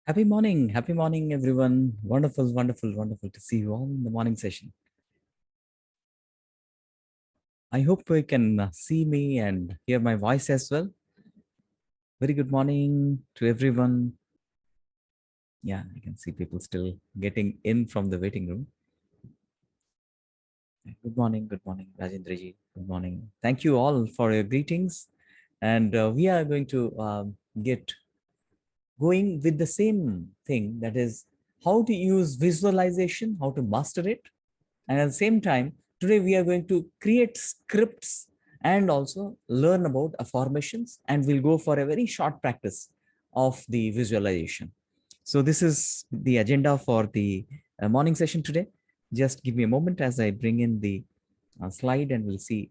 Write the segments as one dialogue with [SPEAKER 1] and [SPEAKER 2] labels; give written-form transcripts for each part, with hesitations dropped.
[SPEAKER 1] Happy morning, everyone. Wonderful, wonderful, wonderful to see you all in the morning session. I hope you can see me and hear my voice as well. Very good morning to everyone. Yeah, I can see people still getting in from the waiting room. Good morning, Rajendra ji. Good morning. Thank you all for your greetings. And we are going to get going with the same thing, that is how to use visualization, how to master it. And at the same time, today we are going to create scripts and also learn about affirmations, and we'll go for a very short practice of the visualization. So this is the agenda for the morning session today. Just give me a moment as I bring in the slide and we'll see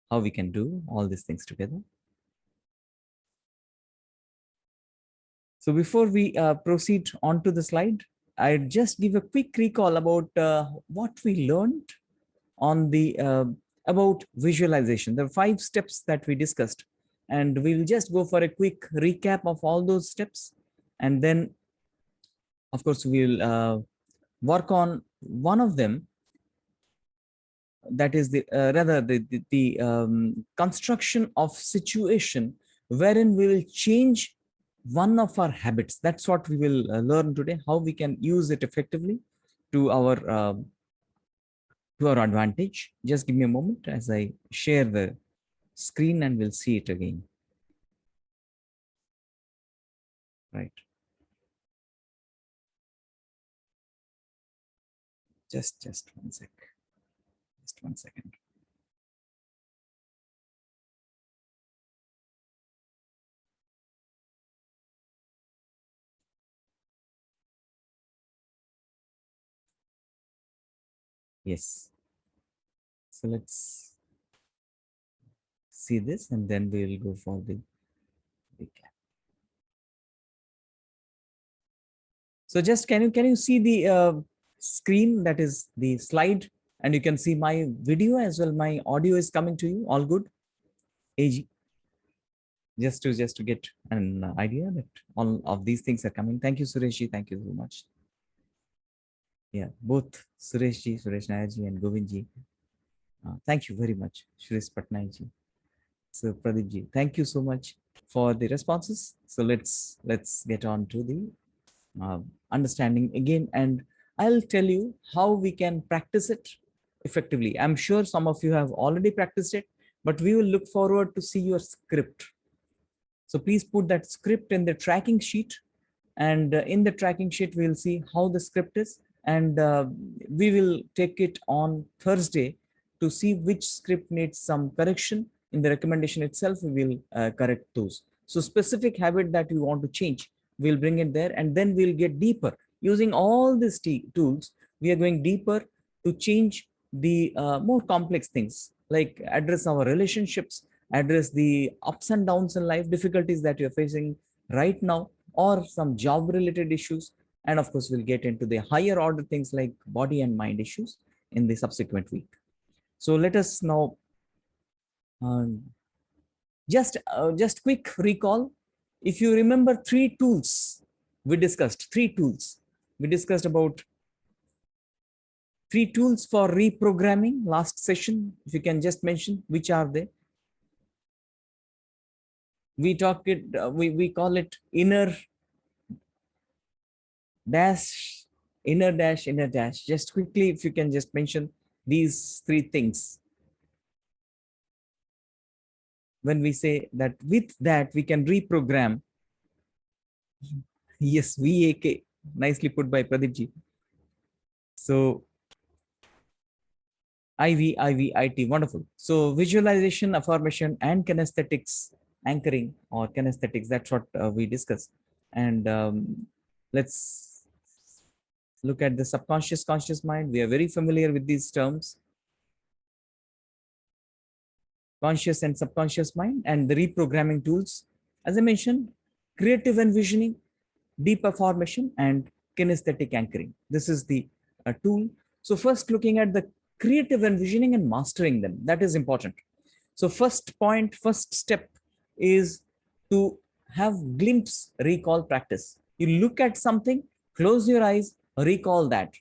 [SPEAKER 1] how we can do all these things together. So before we proceed on to the slide, I just give a quick recall about what we learned on the about visualization. There are 5 steps that we discussed, and we'll just go for a quick recap of all those steps, and then of course we'll work on one of them, that is the rather the construction of situation wherein we will change one of our habits. That's what we will learn today, how we can use it effectively to our advantage. Just give me a moment as I share the screen and we'll see it again. Right. Just one sec. Just 1 second. Yes. So let's see this and then we'll go for the recap. So just can you see the screen, that is the slide, and you can see my video as well. My audio is coming to you. All good? AG. Just to get an idea that all of these things are coming. Thank you, Sureshji. Thank you so much. Yeah, both Sureshji, Suresh Nayarji, and Govindji. Thank you very much, Shrees Patnaikji. So Pradeepji, thank you so much for the responses. So let's get on to the understanding again, and I'll tell you how we can practice it effectively. I'm sure some of you have already practiced it, but we will look forward to see your script. So please put that script in the tracking sheet, and in the tracking sheet we'll see how the script is, and we will take it on Thursday to see which script needs some correction. In the recommendation itself we will correct those. So specific habit that we want to change, we'll bring it there, and then we'll get deeper using all these tools. We are going deeper to change the more complex things, like address our relationships, address the ups and downs in life, difficulties that you're facing right now, or some job related issues. And of course we'll get into the higher order things like body and mind issues in the subsequent week. So let us now just quick recall. If you remember, three tools we discussed about 3 tools for reprogramming last session. If you can just mention which are they. We talk it we call it inner dash, inner dash, inner dash. Just quickly, if you can just mention these 3 things. When we say that with that we can reprogram. Yes, VAK, nicely put by Pradeepji. So IVIT, wonderful. So visualization, affirmation, and kinesthetics, anchoring or kinesthetics, that's what we discuss. And let's look at the subconscious, conscious mind. We are very familiar with these terms. Conscious and subconscious mind, and the reprogramming tools. As I mentioned, creative envisioning, deep affirmation, and kinesthetic anchoring. This is the tool. So first, looking at the creative envisioning and mastering them, that is important. So first step is to have glimpse recall practice. You look at something, close your eyes, recall that.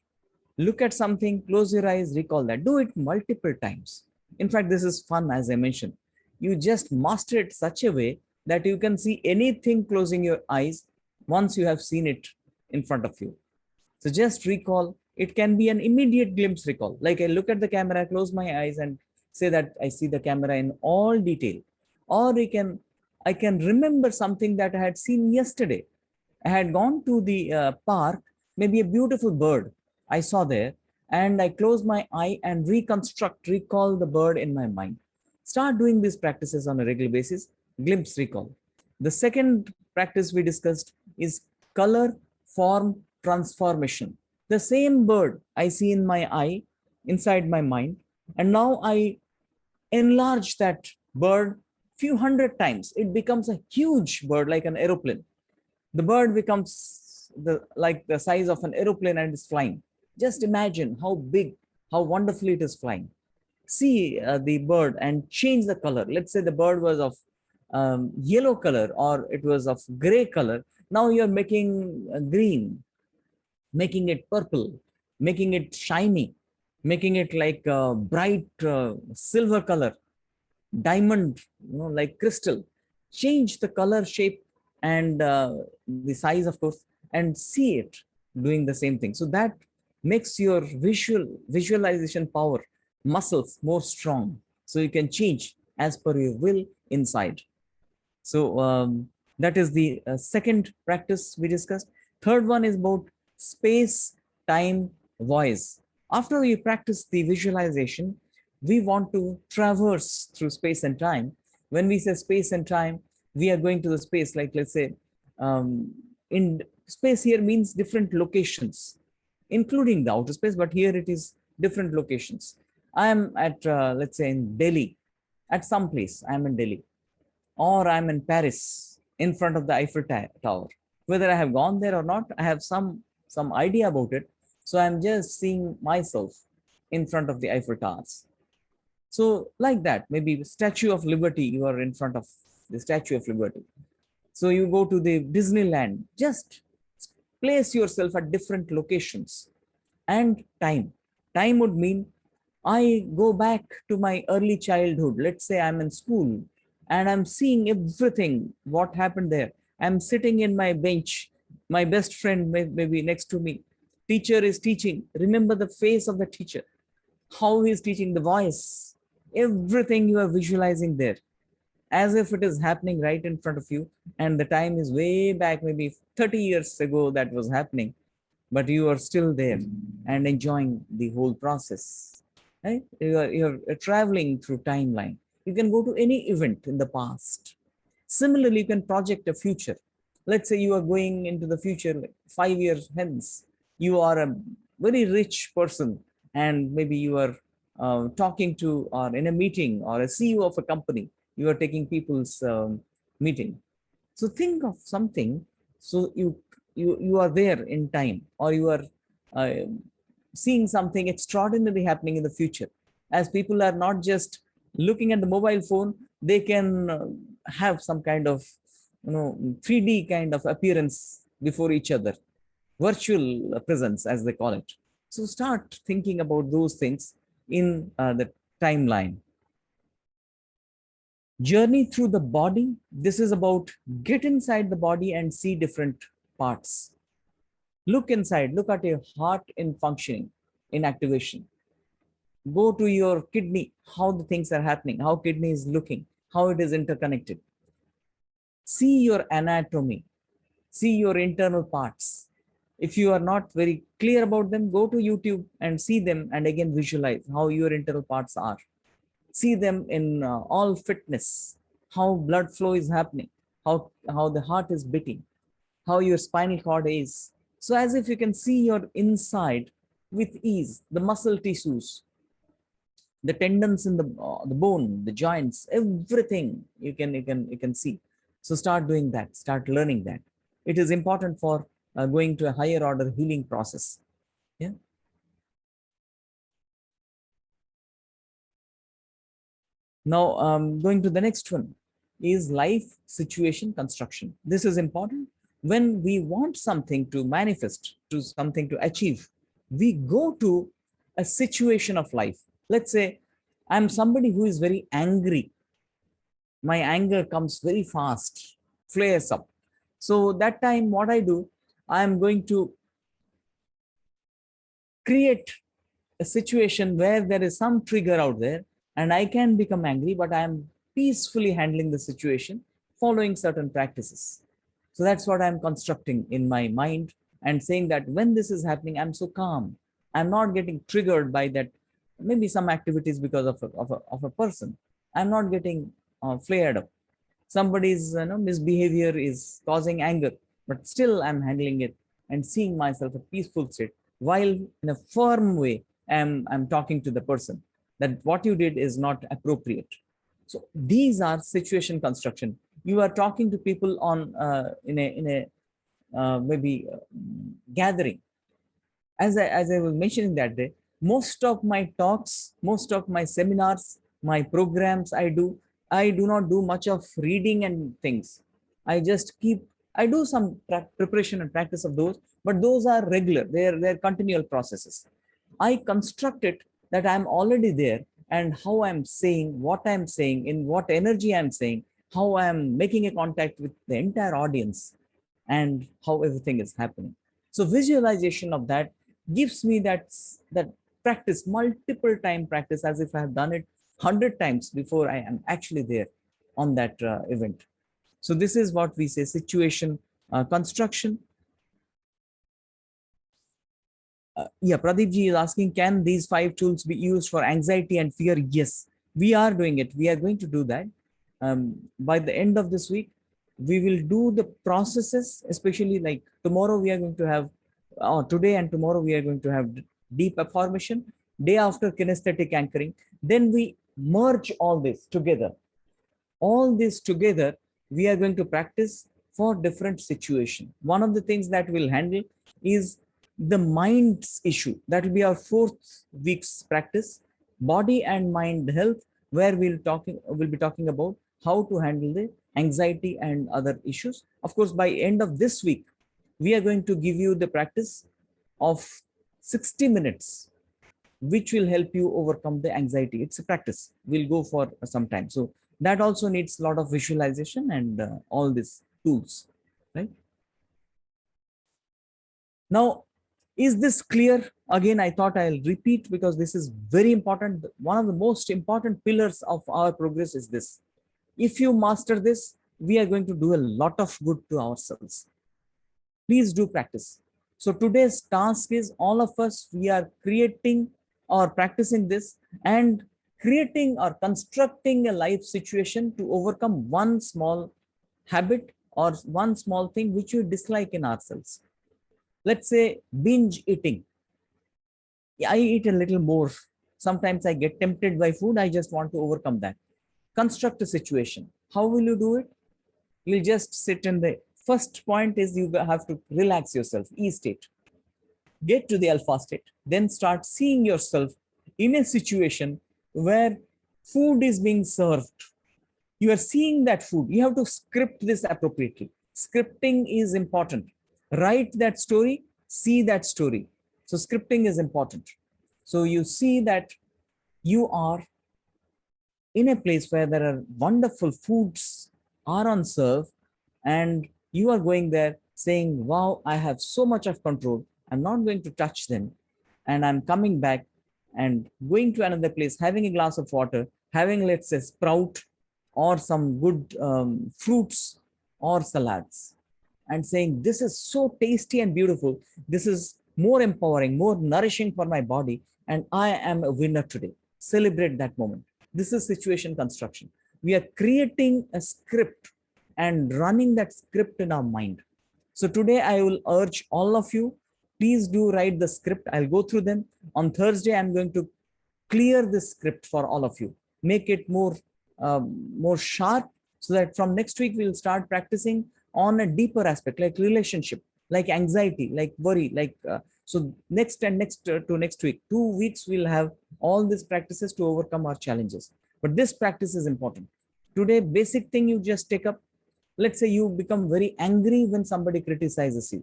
[SPEAKER 1] Look at something, close your eyes, recall that. Do it multiple times. In fact, this is fun, as I mentioned. You just master it such a way that you can see anything closing your eyes once you have seen it in front of you. So just recall. It can be an immediate glimpse recall. Like I look at the camera, close my eyes, and say that I see the camera in all detail. Or I can remember something that I had seen yesterday. I had gone to the park, maybe a beautiful bird I saw there, and I close my eye and recall the bird in my mind. Start doing these practices on a regular basis, glimpse recall. The second practice we discussed is color form transformation. The same bird I see in my eye, inside my mind, and now I enlarge that bird few hundred times. It becomes a huge bird like an aeroplane. The bird becomes like the size of an aeroplane and is flying. Just imagine how big, how wonderfully it is flying. See the bird and change the color. Let's say the bird was of yellow color or it was of gray color. Now you're making green, making it purple, making it shiny, making it like a bright silver color, diamond, like crystal. Change the color, shape, and the size, of course, and see it doing the same thing. So that makes your visualization power muscles more strong. So you can change as per your will inside. So that is the second practice we discussed. Third one is about space, time, voice. After we practice the visualization, we want to traverse through space and time. When we say space and time, we are going to the space, like let's say, in space here means different locations, including the outer space, but here it is different locations. I am at, let's say, in Delhi, at some place, I am in Delhi, or I'm in Paris in front of the Eiffel Tower. Whether I have gone there or not, I have some idea about it. So I'm just seeing myself in front of the Eiffel Towers. So like that, maybe Statue of Liberty, you are in front of the Statue of Liberty. So you go to the Disneyland, just place yourself at different locations. And time. Time would mean I go back to my early childhood. Let's say I'm in school and I'm seeing everything, what happened there. I'm sitting in my bench, my best friend maybe next to me. Teacher is teaching. Remember the face of the teacher, how he's teaching, the voice, everything you are visualizing there, as if it is happening right in front of you. And the time is way back, maybe 30 years ago that was happening, but you are still there and enjoying the whole process. Right? You're traveling through timeline. You can go to any event in the past. Similarly, you can project a future. Let's say you are going into the future, like 5 years hence. You are a very rich person, and maybe you are talking to or in a meeting or a CEO of a company. You are taking people's meeting. So think of something. So you are there in time, or you are uh, seeing something extraordinary happening in the future. As people are not just looking at the mobile phone, they can have some kind of 3D kind of appearance before each other, virtual presence as they call it. So start thinking about those things in the timeline. Journey through the body. This is about get inside the body and see different parts. Look inside, look at your heart in functioning, in activation. Go to your kidney, how the things are happening, how kidney is looking, how it is interconnected. See your anatomy, see your internal parts. If you are not very clear about them, go to YouTube and see them, and again visualize how your internal parts are. See them in all fitness, how blood flow is happening, how the heart is beating, how your spinal cord is. So as if you can see your inside with ease, the muscle tissues, the tendons in the bone, the joints, everything you can see. So start doing that, start learning that. It is important for going to a higher order healing process. Yeah. Now, going to the next one is life situation construction. This is important. When we want something to manifest, to something to achieve, we go to a situation of life. Let's say I'm somebody who is very angry. My anger comes very fast, flares up. So that time, what I do, I am going to create a situation where there is some trigger out there and I can become angry, but I am peacefully handling the situation following certain practices. So that's what I'm constructing in my mind and saying that when this is happening, I'm so calm. I'm not getting triggered by that, maybe some activities because of a person. I'm not getting flared up. Somebody's misbehavior is causing anger, but still I'm handling it and seeing myself a peaceful state while in a firm way I'm talking to the person that what you did is not appropriate. So these are situation construction. You are talking to people on in a maybe gathering. As I was mentioning that day, most of my talks, most of my seminars, my programs I do not do much of reading and things. I do some preparation and practice of those, but those are regular. They're continual processes. I construct it that I'm already there and how I'm saying, what I'm saying, in what energy I'm saying, how I'm making a contact with the entire audience and how everything is happening. So visualization of that gives me that practice, multiple time practice, as if I have done it 100 times before I am actually there on that event. So this is what we say situation construction. Yeah, Pradeep ji is asking, can these 5 tools be used for anxiety and fear? Yes, we are doing it. We are going to do that. By the end of this week, we will do the processes, especially like tomorrow we are going to have, today and tomorrow we are going to have deep affirmation, day after kinesthetic anchoring. Then we merge all this together we are going to practice for different situation. One of the things that we'll handle is the mind's issue. That will be our 4th week's practice, body and mind health, where we'll be talking about how to handle the anxiety and other issues. Of course, by end of this week we are going to give you the practice of 60 minutes which will help you overcome the anxiety. It's a practice. We'll go for some time. So that also needs a lot of visualization and all these tools, right? Now, is this clear? Again, I thought I'll repeat because this is very important. One of the most important pillars of our progress is this. If you master this, we are going to do a lot of good to ourselves. Please do practice. So today's task is all of us, we are creating or practicing this and creating or constructing a life situation to overcome one small habit or one small thing which you dislike in ourselves. Let's say binge eating. I eat a little more. Sometimes I get tempted by food. I just want to overcome that. Construct a situation. How will you do it? You'll just sit in the first point is you have to relax yourself, E state. Get to the alpha state. Then start seeing yourself in a situation where food is being served. You are seeing that food. You have to script this appropriately. Scripting is important. Write that story, see that story. So scripting is important. So you see that you are in a place where there are wonderful foods are on serve and you are going there saying, wow, I have so much of control. I'm not going to touch them. And I'm coming back and going to another place, having a glass of water, having, let's say, sprout or some good fruits or salads, and saying, this is so tasty and beautiful. This is more empowering, more nourishing for my body. And I am a winner today. Celebrate that moment. This is situation construction. We are creating a script and running that script in our mind. So today I will urge all of you, please do write the script. I'll go through them. On Thursday, I'm going to clear the script for all of you, make it more sharp, so that from next week we'll start practicing on a deeper aspect, like relationship, like anxiety, like worry, like so next and next to next week, 2 weeks, we'll have all these practices to overcome our challenges. But this practice is important. Today, basic thing you just take up, let's say you become very angry when somebody criticizes you.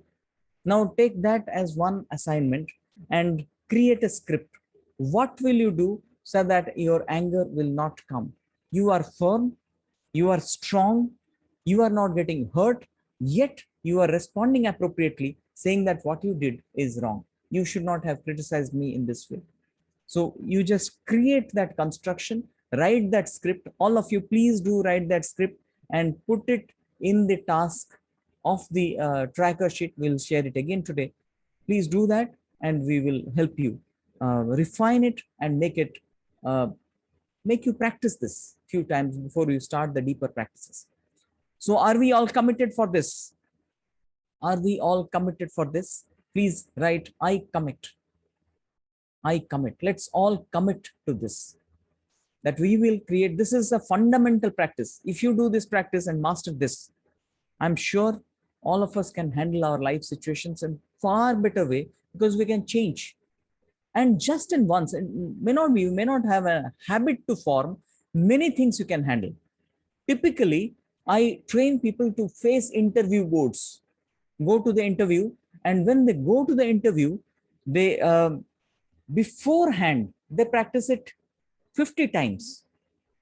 [SPEAKER 1] Now take that as one assignment and create a script. What will you do so that your anger will not come? You are firm, you are strong, you are not getting hurt, yet you are responding appropriately, saying that what you did is wrong. You should not have criticized me in this way. So you just create that construction, write that script. All of you, please do write that script and put it in the task of the tracker sheet. We'll share it again today. Please do that, and we will help you refine it and make you practice this few times before you start the deeper practices. So are we all committed for this? Are we all committed for this? Please write, I commit. I commit. Let's all commit to this, that we will create. This is a fundamental practice. If you do this practice and master this, I'm sure all of us can handle our life situations in far better way, because we can change. And just in once, it may not be, you may not have a habit to form, many things you can handle. Typically, I train people to face interview boards, go to the interview, and when they go to the interview, they beforehand they practice it 50 times.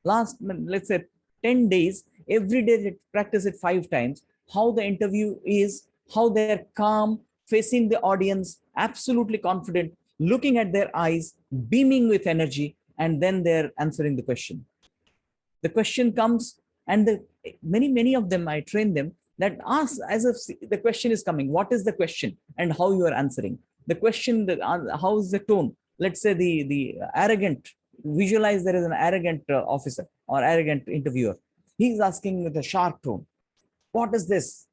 [SPEAKER 1] Last, let's say 10 days, every day they practice it 5 times. How the interview is, how they're calm, facing the audience, absolutely confident, looking at their eyes, beaming with energy, and then they're answering the question. The question comes, and many of them, I train them that ask as if the question is coming. What is the question and how you are answering? The question, how is the tone? Let's say the arrogant, visualize there is an arrogant officer or arrogant interviewer. He's asking with a sharp tone, what is this?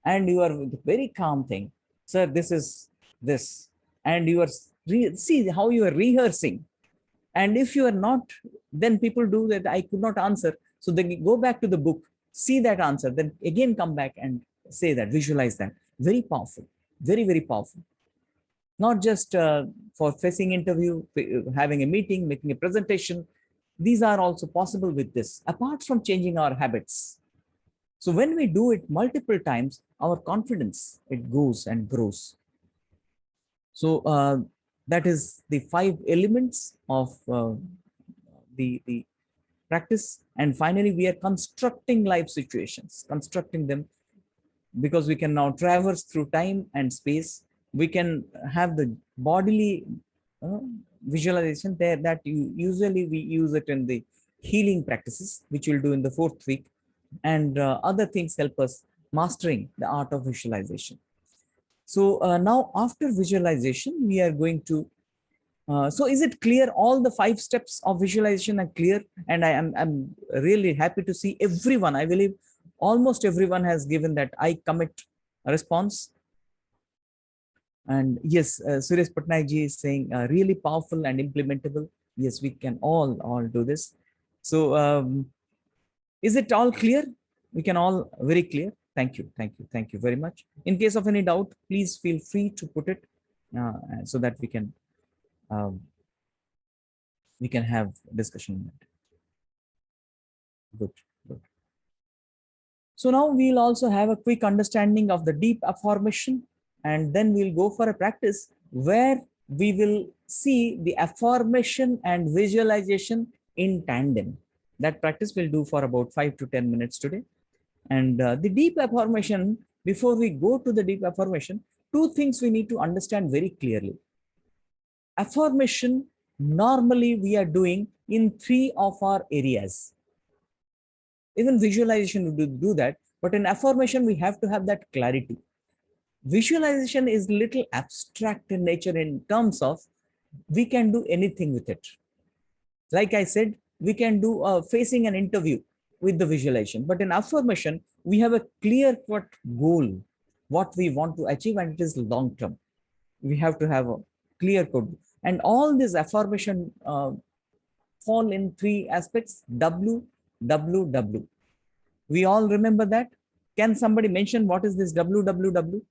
[SPEAKER 1] And you are very calm thing, sir, this is this. And you are, see how you are rehearsing. And if you are not, then people do that, I could not answer. So they go back to the book, see that answer, then again come back and say that, visualize that. Very powerful, very, very powerful. Not just for facing interview, having a meeting, making a presentation. These are also possible with this, apart from changing our habits. So when we do it multiple times, our confidence, it goes and grows. So that is the 5 elements of the practice. And finally, we are constructing life situations, constructing them, because we can now traverse through time and space. We can have the bodily visualization there, that usually we use it in the healing practices, which we'll do in the 4th week. And other things help us mastering the art of visualization. So now after visualization, we are going to, so is it clear? All the 5 steps of visualization are clear. And I'm really happy to see everyone, I believe almost everyone has given that I commit response. And yes, Suresh Patnaik ji is saying really powerful and implementable. Yes, we can all do this. So is it all clear? We can all very clear. Thank you. Thank you very much. In case of any doubt, please feel free to put it so that we can have discussion on it. Good. So now we'll also have a quick understanding of the deep affirmation, and then we'll go for a practice where we will see the affirmation and visualization in tandem. That practice we'll do for about 5 to 10 minutes today. And the deep affirmation, before we go to the deep affirmation, 2 things we need to understand very clearly. Affirmation, normally we are doing in 3 of our areas. Even visualization would do that, but in affirmation, we have to have that clarity. Visualization is little abstract in nature, in terms of we can do anything with it. Like I said, we can do facing an interview with the visualization, but in affirmation, we have a clear-cut goal, what we want to achieve, and it is long-term. We have to have a clear code. And all this affirmation fall in 3 aspects: W, W, W. We all remember that. Can somebody mention what is this W, W, W?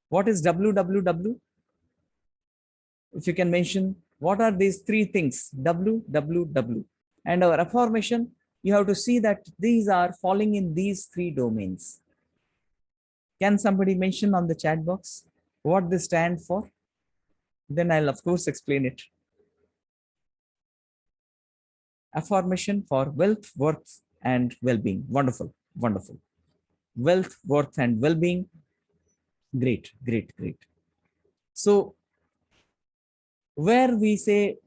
[SPEAKER 1] What is W, W, W? If you can mention, what are these 3 things? W, W, W. And our affirmation, you have to see that these are falling in these three domains. Can somebody mention on the chat box what they stand for? Then I'll of course explain it. Affirmation for wealth, worth, and well-being. Wonderful, wonderful. Wealth, worth, and well-being. Great, great, great. So where we say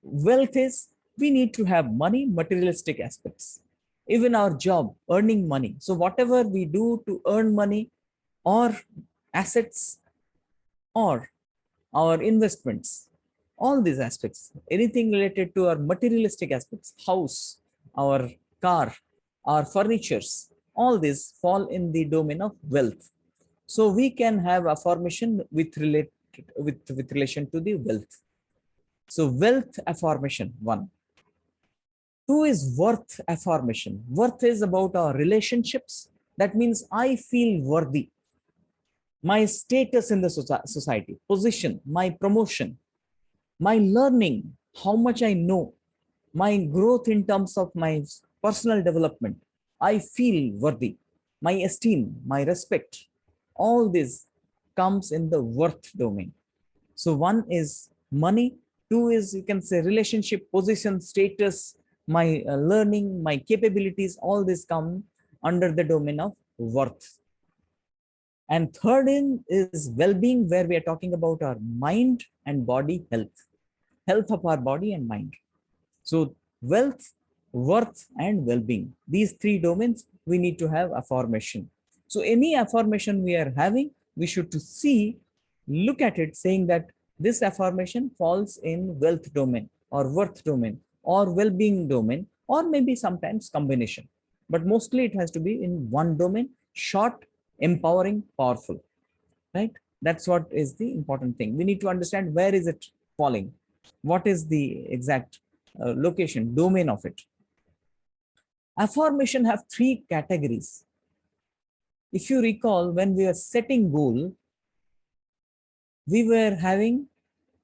[SPEAKER 1] wealth is, we need to have money, materialistic aspects. Even our job, earning money. So whatever we do to earn money, or assets, or our investments, all these aspects, anything related to our materialistic aspects, house, our car, our furnitures, all these fall in the domain of wealth. So we can have affirmation with relation to the wealth. So wealth affirmation, one. Two is worth affirmation. Worth is about our relationships. That means I feel worthy. My status in the society, position, my promotion, my learning, how much I know, my growth in terms of my personal development, I feel worthy. My esteem, my respect, all this comes in the worth domain. So one is money, two is, you can say, relationship, position, status, my learning, my capabilities, all this come under the domain of worth. And third is well-being, where we are talking about our mind and body health, health of our body and mind. So wealth, worth, and well-being, these three domains, we need to have affirmation. So any affirmation we are having, we should to see, look at it, saying that this affirmation falls in wealth domain or worth domain or well-being domain, or maybe sometimes combination. But mostly it has to be in one domain, short, empowering, powerful, right? That's what is the important thing. We need to understand where is it falling, what is the exact location, domain of it. Affirmation have three categories. If you recall, when we were setting goal, we were having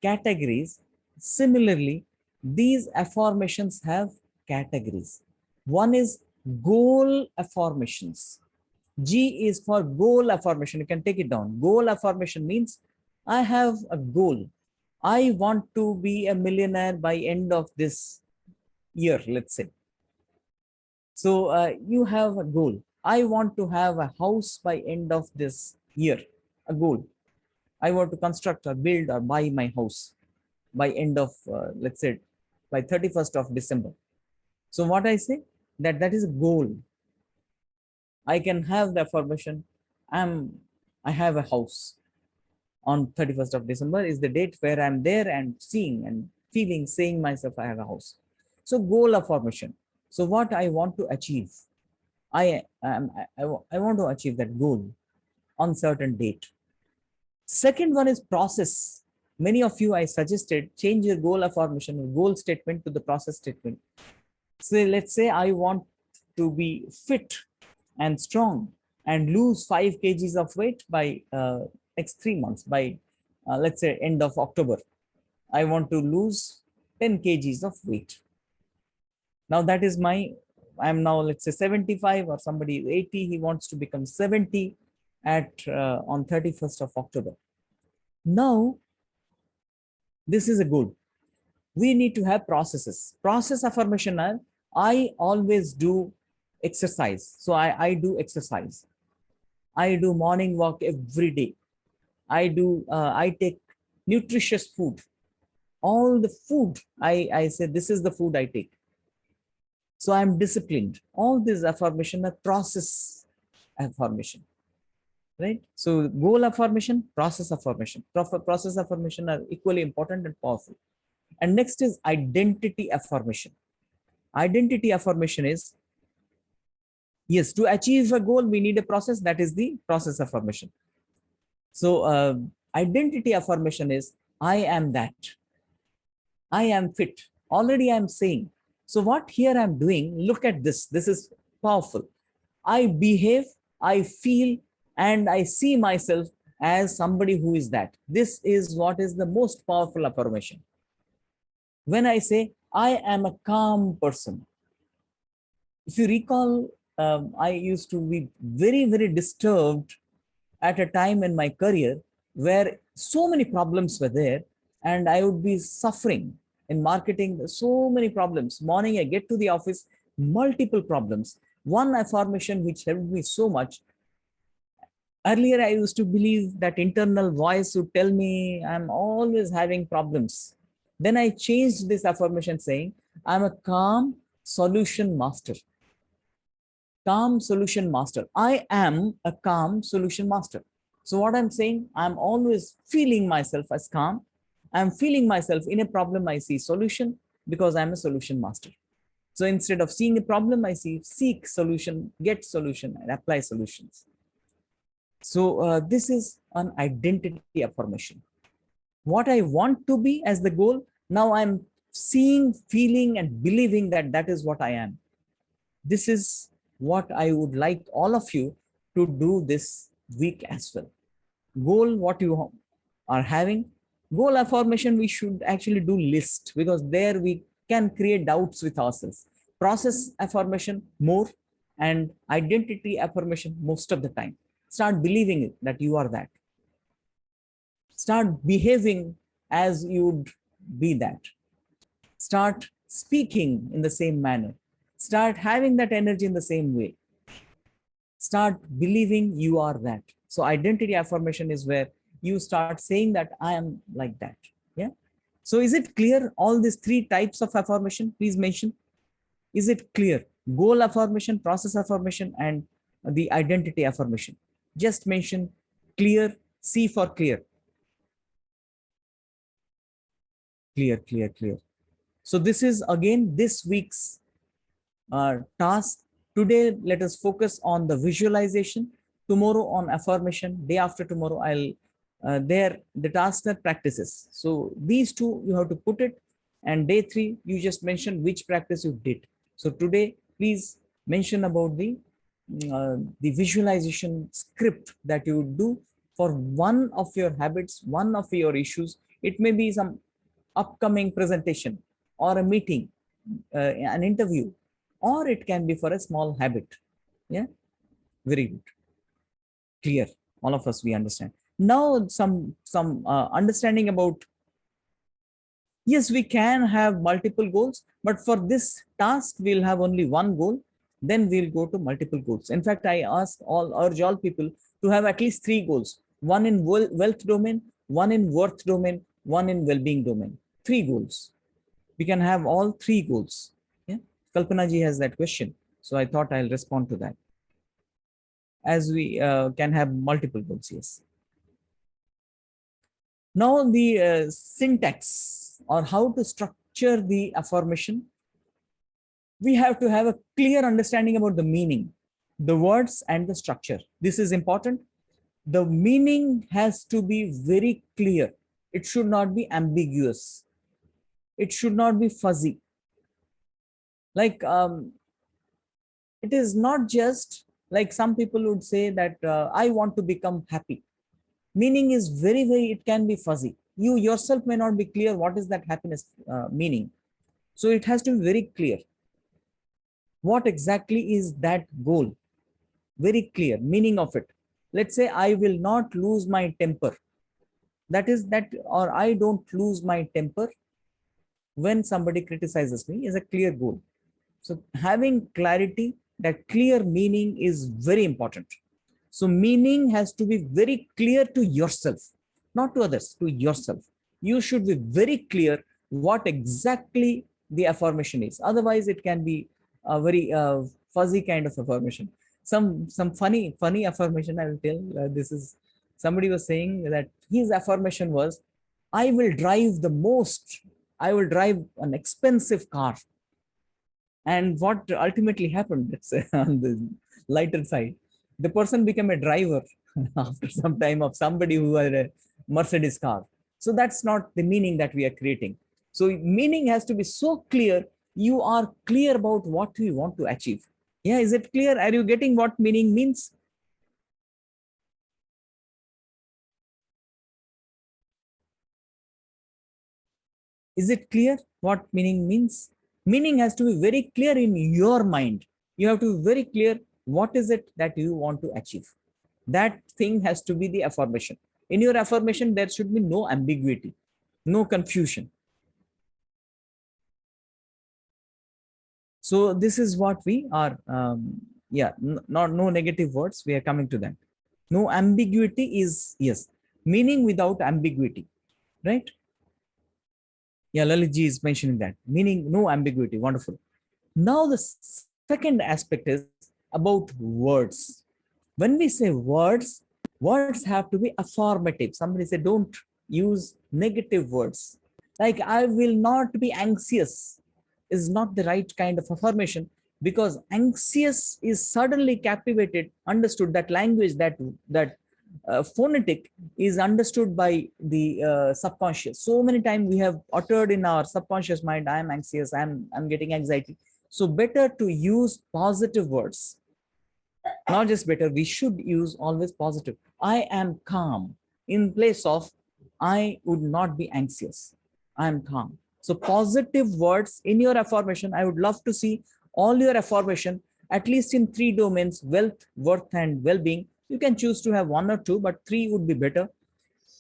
[SPEAKER 1] categories. Similarly, these affirmations have categories. One is goal affirmations. G is for goal affirmation. You can take it down. Goal affirmation means I have a goal. I want to be a millionaire by end of this year, let's say. So you have a goal. I want to have a house by end of this year, a goal. I want to construct or build or buy my house by end of, let's say, by 31st of December. So what I say, that is a goal. I can have the affirmation, I have a house on 31st of December is the date where I'm there and seeing and feeling, saying myself, I have a house. So goal affirmation. So what I want to achieve, I want to achieve that goal on certain date. Second one is process. Many of you, I suggested, change your goal affirmation or goal statement to the process statement. So let's say I want to be fit and strong and lose 5 kgs of weight by next 3 months, by let's say end of October. I want to lose 10 kgs of weight. Now that is my, I'm now, let's say 75, or somebody is 80, he wants to become 70 at on 31st of October. Now, this is a goal. We need to have processes. Process affirmation are, I always do exercise. So I do exercise. I do morning walk every day. I take nutritious food. All the food, I say, this is the food I take. So I'm disciplined. All these affirmation are process affirmation, right? So goal affirmation, process affirmation. Process affirmation are equally important and powerful. And next is identity affirmation. Identity affirmation is, yes, to achieve a goal, we need a process. That is the process affirmation. So identity affirmation is, I am that. I am fit. Already I'm saying. So what here I'm doing, look at this. This is powerful. I behave, I feel, and I see myself as somebody who is that. This is what is the most powerful affirmation. When I say, I am a calm person, If you recall, I used to be very, very disturbed at a time in my career where so many problems were there, and I would be suffering in marketing. So many problems. Morning, I get to the office, multiple problems. One affirmation which helped me so much. Earlier, I used to believe that internal voice would tell me I'm always having problems. Then I changed this affirmation saying, I'm a calm solution master. Calm solution master. I am a calm solution master. So, what I'm saying, I'm always feeling myself as calm. I'm feeling myself in a problem, I see solution because I'm a solution master. So, instead of seeing a problem, I see seek solution, get solution, and apply solutions. So, this is an identity affirmation. What I want to be as the goal, now I'm seeing, feeling, and believing that that is what I am. This is what I would like all of you to do this week as well. Goal, what you are having. Goal affirmation, we should actually do list, because there we can create doubts with ourselves. Process affirmation more, and identity affirmation most of the time. Start believing it, that you are that. Start behaving as you'd be that. Start speaking in the same manner. Start having that energy in the same way. Start believing you are that. So identity affirmation is where you start saying that I am like that. Yeah. So is it clear, all these three types of affirmation? Please mention. Is it clear? Goal affirmation, process affirmation, and the identity affirmation. Just mention clear, C for clear. Clear, clear, clear. So this is again this week's task. Today, let us focus on the visualization. Tomorrow on affirmation. Day after tomorrow, I'll there the tasks are practices. So these two you have to put it, and day 3 you just mention which practice you did. So today, please mention about the visualization script that you would do for one of your habits, one of your issues. It may be some upcoming presentation or a meeting, an interview, or it can be for a small habit. Yeah, very good, clear. All of us we understand. Now some understanding about, yes, we can have multiple goals, but for this task, we'll have only one goal. Then we'll go to multiple goals. In fact, I urge all people to have at least 3 goals: one in wealth domain, one in worth domain, one in well-being domain. 3 goals. We can have all 3 goals. Yeah. Kalpana ji has that question. So I thought I'll respond to that. As we can have multiple goals, yes. Now the syntax, or how to structure the affirmation. We have to have a clear understanding about the meaning, the words, and the structure. This is important. The meaning has to be very clear. It should not be ambiguous. It should not be fuzzy. Like it is not just like some people would say that I want to become happy. Meaning is very, very, it can be fuzzy. You yourself may not be clear what is that happiness meaning. So it has to be very clear. What exactly is that goal? Very clear meaning of it. Let's say I will not lose my temper. That is that, or I don't lose my temper when somebody criticizes me, is a clear goal. So having clarity, that clear meaning is very important. So meaning has to be very clear to yourself, not to others, to yourself. You should be very clear what exactly the affirmation is. Otherwise, it can be a very fuzzy kind of affirmation. Some funny affirmation I will tell. This is, somebody was saying that his affirmation was, "I will drive the most. I will drive an expensive car." And what ultimately happened, let's say, on the lighter side, the person became a driver after some time of somebody who had a Mercedes car. So that's not the meaning that we are creating. So meaning has to be so clear. You are clear about what you want to achieve. Yeah, is it clear? Are you getting what meaning means? Is it clear what meaning means? Meaning has to be very clear in your mind. You have to be very clear what is it that you want to achieve. That thing has to be the affirmation. In your affirmation, there should be no ambiguity, no confusion. So this is what we are, yeah, not no negative words. We are coming to that. No ambiguity is, yes, meaning without ambiguity, right? Yeah, Lalitji is mentioning that. Meaning no ambiguity. Wonderful. Now the second aspect is about words. When we say words, words have to be affirmative. Somebody say, don't use negative words. Like, I will not be anxious is not the right kind of affirmation, because anxious is suddenly captivated, understood. That language, that phonetic is understood by the subconscious. So many times we have uttered in our subconscious mind, I am anxious, I'm getting anxiety. So better to use positive words. Not just better, we should use always positive. I am calm in place of I would not be anxious. I am calm. So positive words in your affirmation. I would love to see all your affirmation at least in three domains: wealth, worth, and well-being. You can choose to have one or two, but three would be better.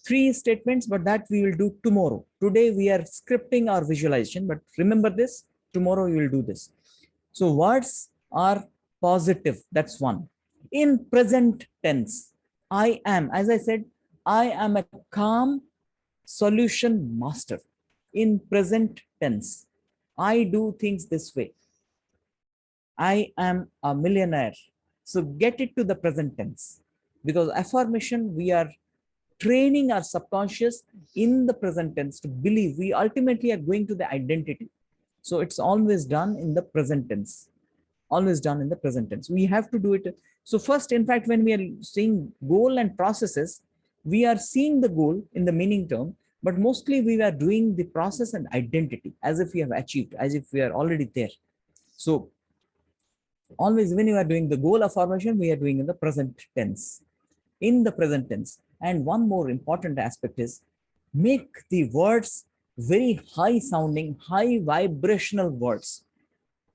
[SPEAKER 1] Three statements, but that we will do tomorrow. Today we are scripting our visualization, but remember this, tomorrow you will do this. So words are positive. That's one. In present tense, I am, as I said, I am a calm solution master. In present tense, I do things this way. I am a millionaire. So get it to the present tense, because affirmation, we are training our subconscious in the present tense to believe we ultimately are going to the identity. So it's always done in the present tense. Always done in the present tense. We have to do it. So first, in fact, when we are seeing goal and processes, we are seeing the goal in the meaning term, but mostly we are doing the process and identity as if we have achieved, as if we are already there. So always when you are doing the goal affirmation, we are doing in the present tense. In the present tense. And one more important aspect is make the words very high sounding, high vibrational words.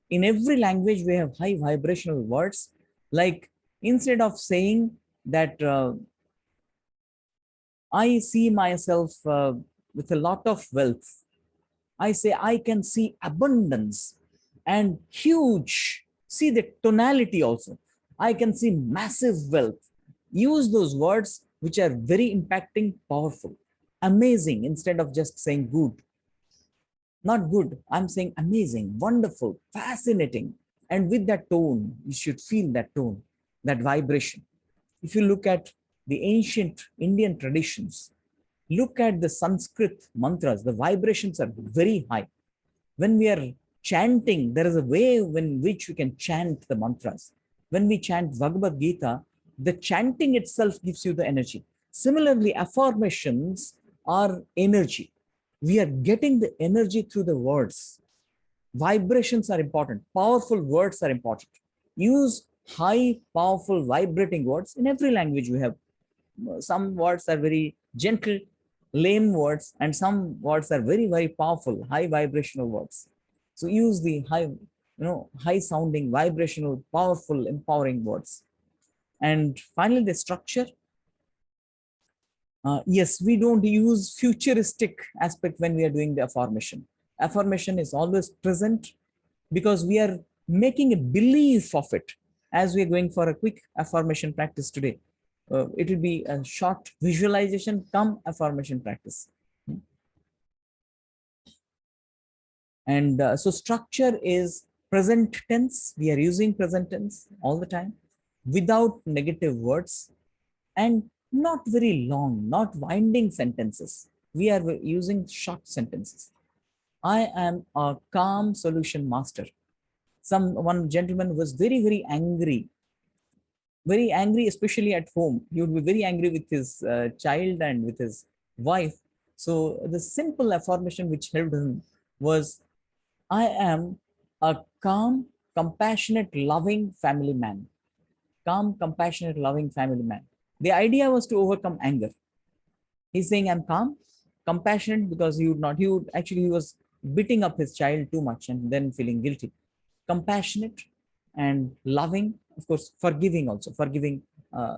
[SPEAKER 1] In every language, we have high vibrational words. Like, instead of saying that I see myself with a lot of wealth, I say I can see abundance and huge. See the tonality also. I can see massive wealth. Use those words which are very impacting, powerful, amazing, instead of just saying good. Not good. I'm saying amazing, wonderful, fascinating. And with that tone, you should feel that tone, that vibration. If you look at the ancient Indian traditions, look at the Sanskrit mantras, the vibrations are very high. When we are chanting, there is a way in which we can chant the mantras. When we chant Bhagavad Gita, the chanting itself gives you the energy. Similarly, affirmations are energy. We are getting the energy through the words. Vibrations are important. Powerful words are important. Use high, powerful, vibrating words. In every language, we have some words are very gentle, lame words, and some words are very, very powerful, high vibrational words. So use the high sounding, vibrational, powerful, empowering words. And finally, the structure. Yes, we don't use futuristic aspect when we are doing the affirmation. Affirmation is always present because we are making a belief of it. As we are going for a quick affirmation practice today, it will be a short visualization come affirmation practice. And so structure is present tense. We are using present tense all the time without negative words, and not very long, not winding sentences. We are using short sentences. I am a calm solution master. One gentleman was very, very angry, especially at home. He would be very angry with his child and with his wife. So the simple affirmation which helped him was, I am a calm, compassionate, loving family man. Calm, compassionate, loving family man. The idea was to overcome anger. He's saying, I'm calm, compassionate, because he was beating up his child too much and then feeling guilty. Compassionate, and loving, of course, forgiving also, uh,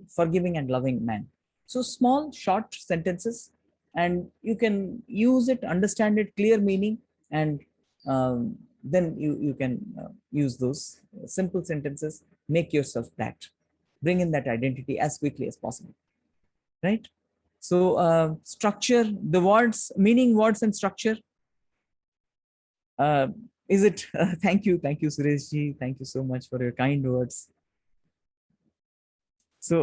[SPEAKER 1] forgiving and loving man. So small, short sentences, and you can use it, understand it, clear meaning, and then you can use those simple sentences, make yourself that, bring in that identity as quickly as possible, right? So structure, the words, meaning, words, and structure. Uh, is it? Thank you, Sureshji. Thank you so much for your kind words. So,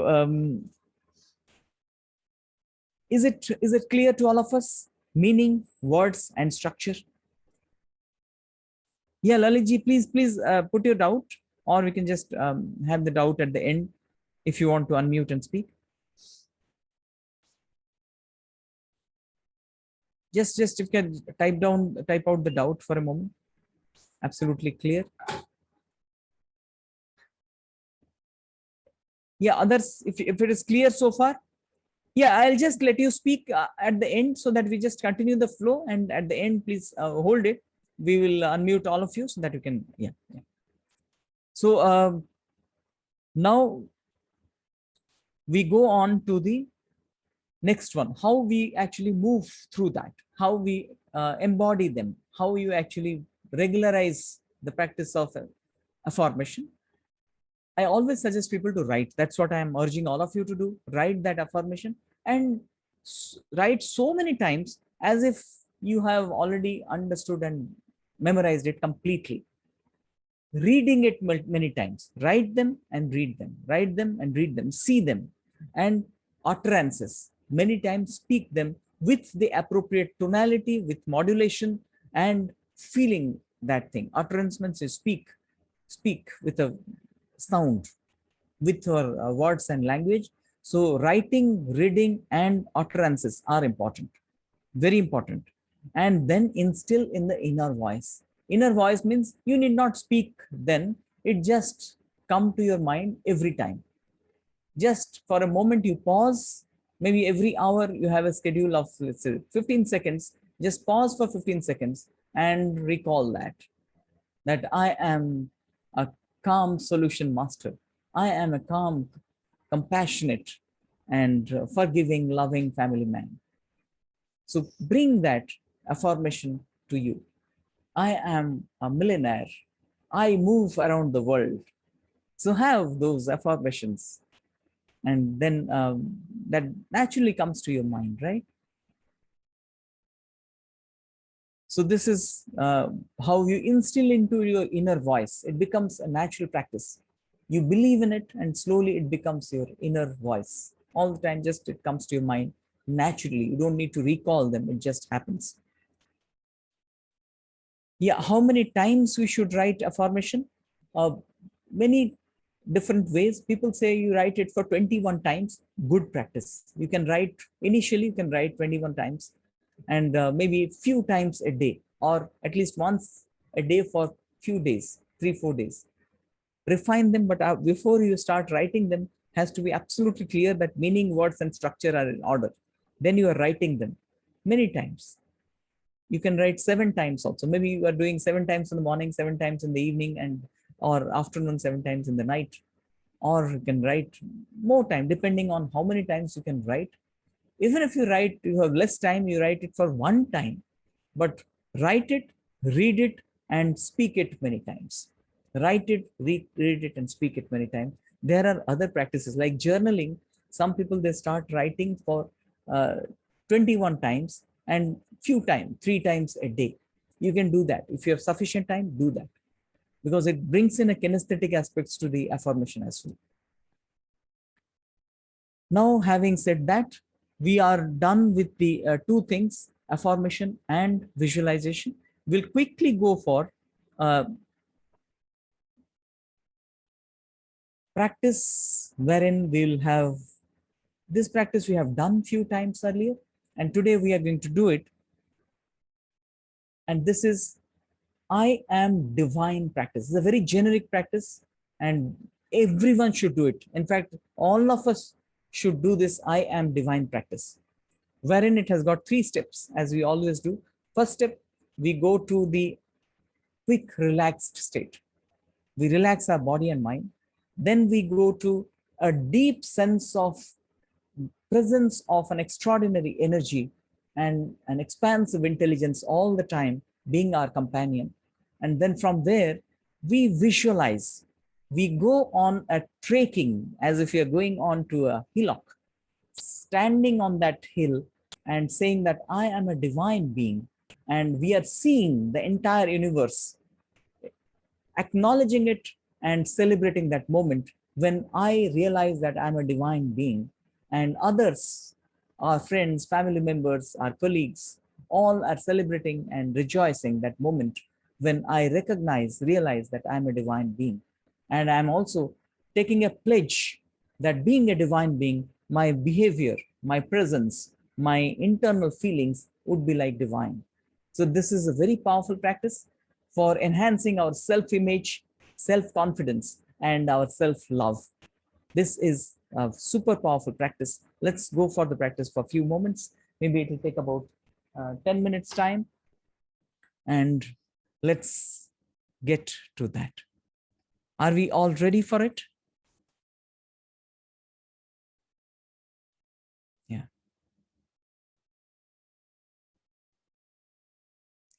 [SPEAKER 1] is it clear to all of us? Meaning, words, and structure. Yeah, Lalitji, please put your doubt, or we can just have the doubt at the end if you want to unmute and speak. Just if you can type out the doubt for a moment. Absolutely clear. Yeah, others, if it is clear so far, yeah, I'll just let you speak at the end so that we just continue the flow, and at the end, please hold it. We will unmute all of you so that you can, yeah. So now we go on to the next one, how we actually move through that, how we embody them, how you actually regularize the practice of affirmation. I always suggest people to write. That's what I am urging all of you to do. Write that affirmation, and write so many times as if you have already understood and memorized it completely. Reading it many times. Write them and read them. Write them and read them. See them. And utterances. Many times speak them with the appropriate tonality, with modulation, and feeling that thing. Utterance means you speak with a sound, with your words and language. So writing, reading, and utterances are important, very important. And then instill in the inner voice. Inner voice means you need not speak then, it just come to your mind every time. Just for a moment you pause, maybe every hour you have a schedule of, let's say, 15 seconds. Just pause for 15 seconds and recall that I am a calm solution master. I am a calm, compassionate, and forgiving, loving family man. So bring that affirmation to you. I am a millionaire. I move around the world. So have those affirmations, and then that naturally comes to your mind, right? So this is how you instill into your inner voice. It becomes a natural practice. You believe in it, and slowly it becomes your inner voice. All the time, just it comes to your mind naturally. You don't need to recall them. It just happens. Yeah, how many times we should write affirmation? Many different ways. People say you write it for 21 times. Good practice. You can write, initially you can write 21 times, and maybe few times a day, or at least once a day for few days, 3-4 days. Refine them, but before you start writing them, has to be absolutely clear that meaning, words, and structure are in order. Then you are writing them many times. You can write 7 times also. Maybe you are doing 7 times in the morning, 7 times in the evening, and or afternoon, 7 times in the night. Or you can write more time, depending on how many times you can write. Even if you write, you have less time, you write it for one time, but write it, read it, and speak it many times. Write it, read it, and speak it many times. There are other practices like journaling. Some people, they start writing for uh, 21 times, and few times, 3 times a day. You can do that. If you have sufficient time, do that, because it brings in a kinesthetic aspects to the affirmation as well. Now, having said that, we are done with the two things, affirmation and visualization. We'll quickly go for practice wherein we'll have this practice we have done few times earlier, and today we are going to do it. And this is I am divine practice. It's a very generic practice, and everyone should do it. In fact, all of us should do this I am divine practice, wherein it has got 3 steps, as we always do. 1st step, we go to the quick, relaxed state. we relax our body and mind. Then we go to a deep sense of presence of an extraordinary energy and an expansive intelligence all the time being our companion. And then from there, we visualize, we go on a trekking as if you're going on to a hillock, standing on that hill and saying that I am a divine being. And we are seeing the entire universe, acknowledging it and celebrating that moment when I realize that I'm a divine being, and others, our friends, family members, our colleagues, all are celebrating and rejoicing that moment when I realize that I'm a divine being. And I'm also taking a pledge that being a divine being, my behavior, my presence, my internal feelings would be like divine. So this is a very powerful practice for enhancing our self-image, self-confidence, and our self-love. This is a super powerful practice. Let's go for the practice for a few moments. Maybe it will take about 10 minutes time. And let's get to that. Are we all ready for it? Yeah.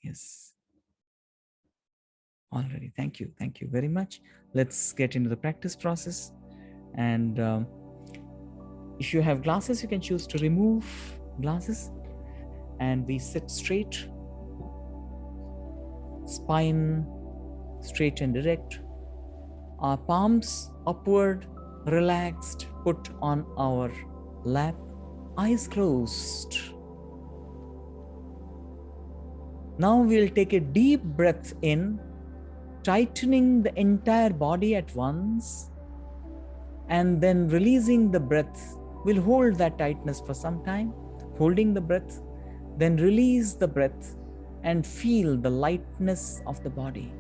[SPEAKER 1] Yes. Already. Thank you. Thank you very much. Let's get into the practice process. And if you have glasses, you can choose to remove glasses. And we sit straight, spine straight and direct. Our palms upward, relaxed, put on our lap, eyes closed. Now we'll take a deep breath in, tightening the entire body at once, and then releasing the breath. We'll hold that tightness for some time, holding the breath, then release the breath and feel the lightness of the body.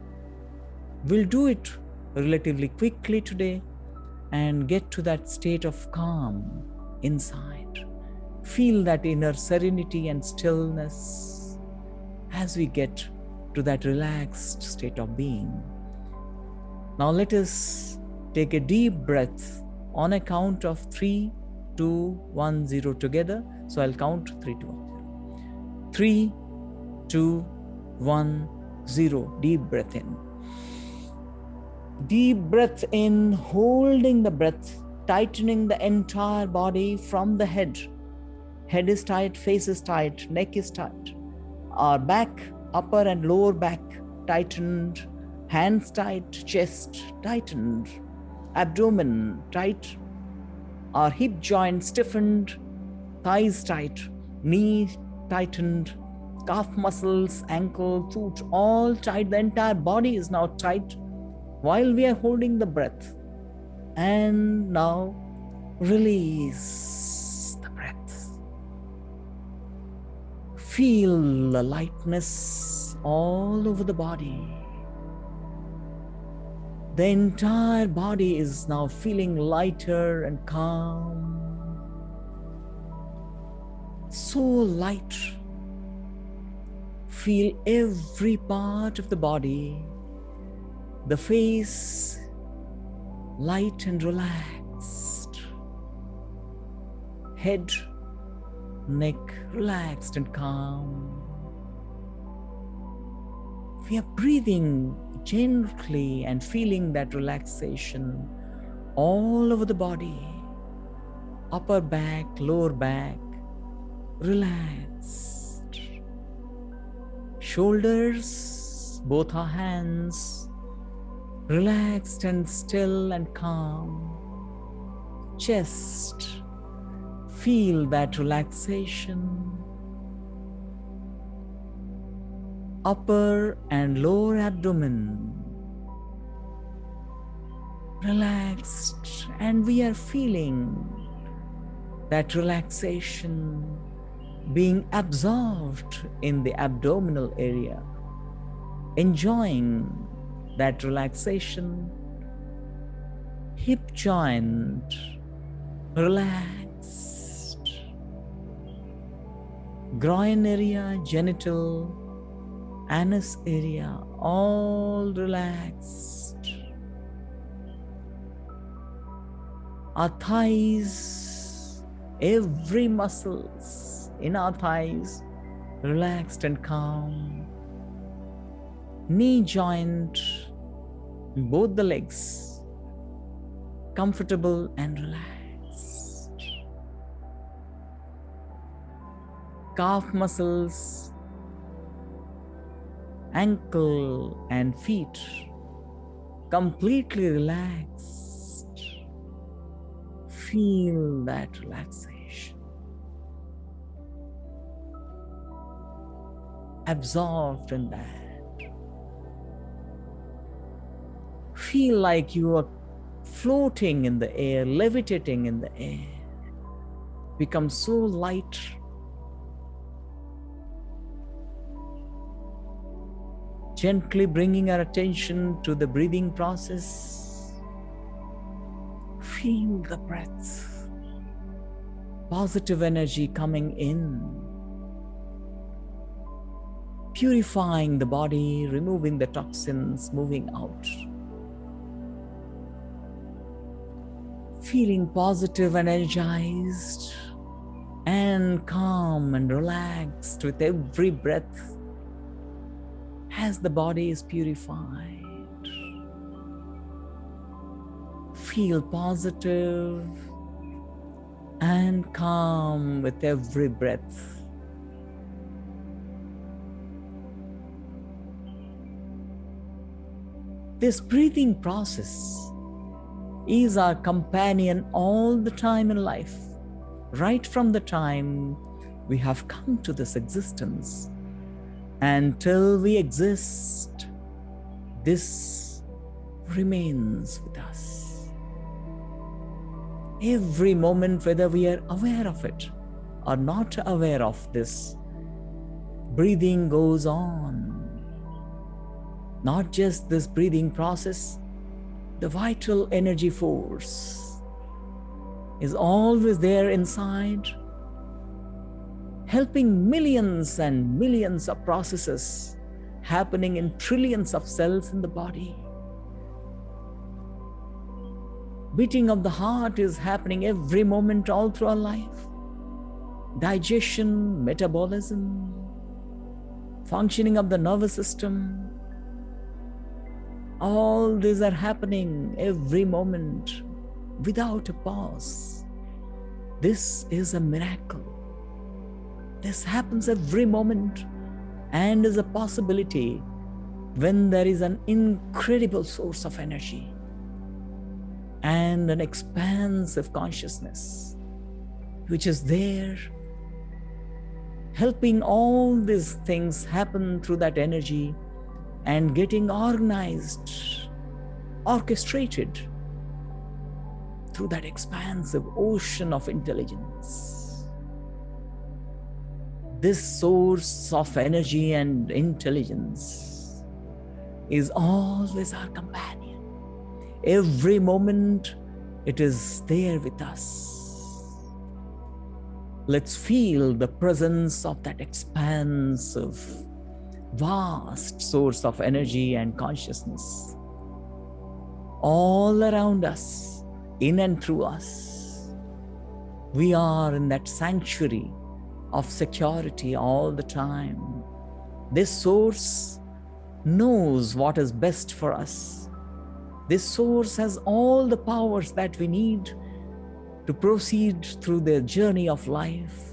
[SPEAKER 1] We'll do it relatively quickly today and get to that state of calm inside. Feel that inner serenity and stillness as we get to that relaxed state of being. Now let us take a deep breath on a count of 3, 2, 1, 0 together. So I'll count 3, 2, 1, 0. 3, 2, 1, 0. Deep breath in. Deep breath in, holding the breath, tightening the entire body from the head. Head is tight, face is tight, neck is tight. Our back, upper and lower back tightened, hands tight, chest tightened, abdomen tight, our hip joint stiffened, thighs tight, knee tightened, calf muscles, ankle, foot, all tight. The entire body is now tight while we are holding the breath. And now release the breath. Feel the lightness all over the body. The entire body is now feeling lighter and calm. So light. Feel every part of the body. The face light and relaxed. Head, neck relaxed and calm. We are breathing gently and feeling that relaxation all over the body. Upper back, lower back, relaxed. Shoulders, both our hands, relaxed and still and calm. Chest, feel that relaxation. Upper and lower abdomen, relaxed, and we are feeling that relaxation being absorbed in the abdominal area, enjoying that relaxation. Hip joint relaxed, groin area, genital, anus area, all relaxed. Our thighs, every muscles in our thighs relaxed and calm. Knee joint, both the legs comfortable and relaxed. Calf muscles, ankle and feet completely relaxed. Feel that relaxation. Absorbed in that. Feel like you are floating in the air, levitating in the air. Become so light. Gently bringing our attention to the breathing process. Feel the breath. Positive energy coming in. Purifying the body, removing the toxins, moving out. Feeling positive and energized and calm and relaxed with every breath as the body is purified. Feel positive and calm with every breath. This breathing process is our companion all the time in life, right from the time we have come to this existence. Until we exist, this remains with us. Every moment, whether we are aware of it or not aware of this, breathing goes on. Not just this breathing process, the vital energy force is always there inside, helping millions and millions of processes happening in trillions of cells in the body. Beating of the heart is happening every moment all through our life. Digestion, metabolism, functioning of the nervous system, all these are happening every moment without a pause. This is a miracle. This happens every moment and is a possibility when there is an incredible source of energy and an expansive consciousness which is there, helping all these things happen through that energy and getting organized, orchestrated through that expansive ocean of intelligence. This source of energy and intelligence is always our companion. Every moment it is there with us. Let's feel the presence of that expansive, vast source of energy and consciousness all around us, in and through us. We are in that sanctuary of security all the time. This source knows what is best for us. This source has all the powers that we need to proceed through the journey of life.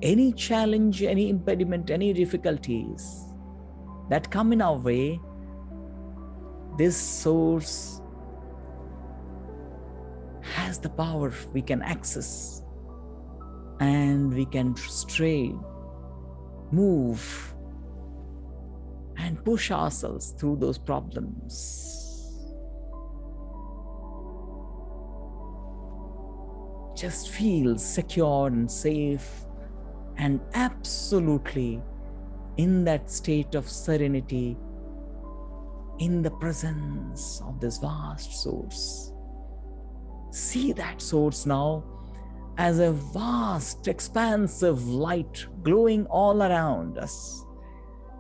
[SPEAKER 1] Any challenge, any impediment, any difficulties that come in our way, this source has the power we can access, and we can stray, move, and push ourselves through those problems. Just feel secure and safe and absolutely in that state of serenity, in the presence of this vast source. See that source now as a vast, expansive light glowing all around us,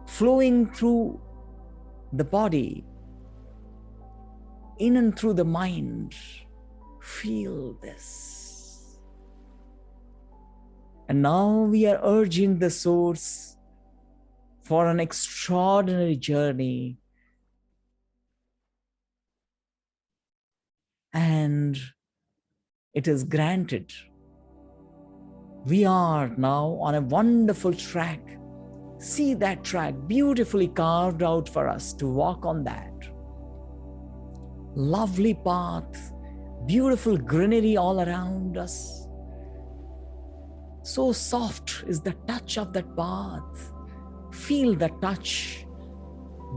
[SPEAKER 1] flowing through the body, in and through the mind, Feel this. And now we are urging the source for an extraordinary journey. And it is granted. We are now on a wonderful track. See that track beautifully carved out for us to walk on that. Lovely path, beautiful greenery all around us. So soft is the touch of that path. Feel the touch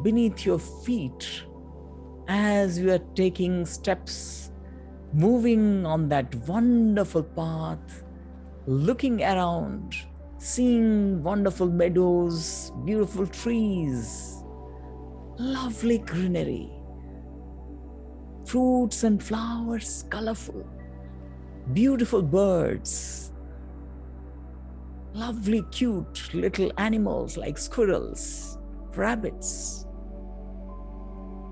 [SPEAKER 1] beneath your feet as you are taking steps, moving on that wonderful path, looking around, seeing wonderful meadows, beautiful trees, lovely greenery, fruits and flowers, colorful, beautiful birds, lovely, cute little animals like squirrels, rabbits.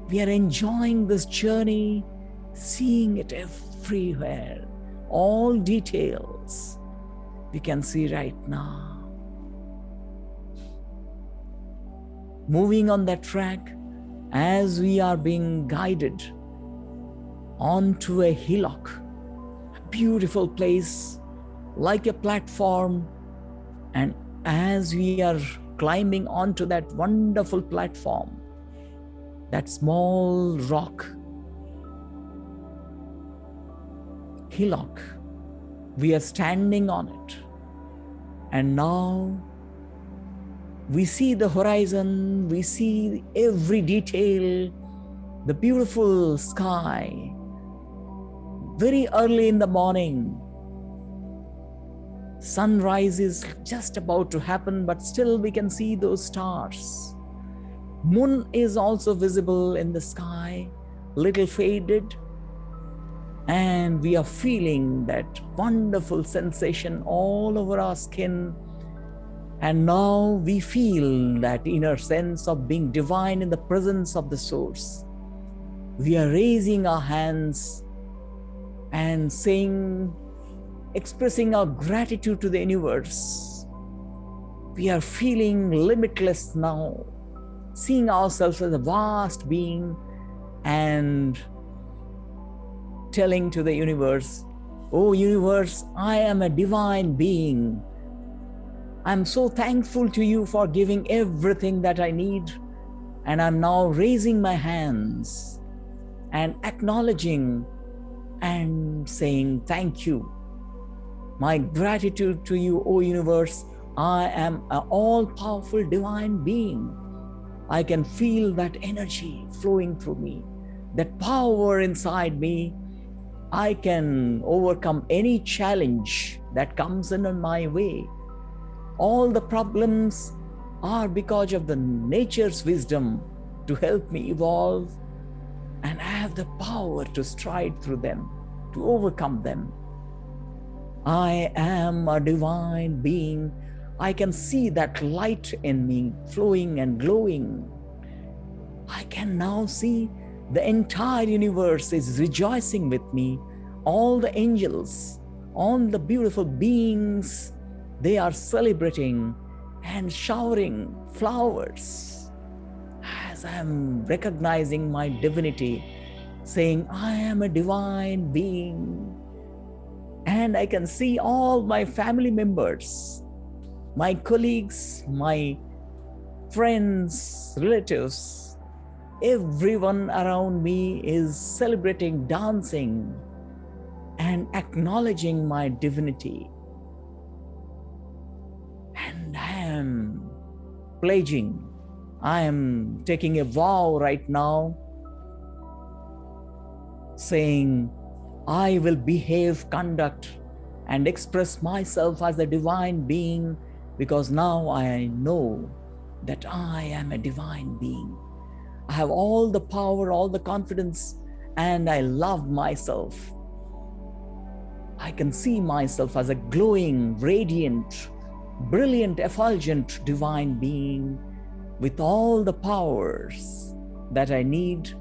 [SPEAKER 1] We are enjoying this journey, seeing it everywhere, all details we can see right now. Moving on that track as we are being guided onto a hillock, a beautiful place like a platform. And as we are climbing onto that wonderful platform, that small rock hillock, we are standing on it. And now we see the horizon, we see every detail, the beautiful sky. Very early in the morning, sunrise is just about to happen, but still we can see those stars. Moon is also visible in the sky, little faded, and we are feeling that wonderful sensation all over our skin. And now we feel that inner sense of being divine in the presence of the source. We are raising our hands and saying, expressing our gratitude to the universe. We are feeling limitless now, seeing ourselves as a vast being and telling to the universe, "Oh universe, I am a divine being. I'm so thankful to you for giving everything that I need. And I'm now raising my hands and acknowledging and saying thank you. My gratitude to you, O universe. I am an all-powerful divine being. I can feel that energy flowing through me, that power inside me. I can overcome any challenge that comes in on my way. All the problems are because of the nature's wisdom to help me evolve, and I have the power to stride through them, to overcome them. I am a divine being. I can see that light in me flowing and glowing. I can now see the entire universe is rejoicing with me. All the angels, all the beautiful beings, they are celebrating and showering flowers as I am recognizing my divinity, saying, I am a divine being. And I can see all my family members, my colleagues, my friends, relatives, everyone around me is celebrating, dancing, and acknowledging my divinity. And I am pledging, I am taking a vow right now, saying, I will behave, conduct, and express myself as a divine being, because now I know that I am a divine being. I have all the power, all the confidence, and I love myself. I can see myself as a glowing, radiant, brilliant, effulgent divine being with all the powers that I need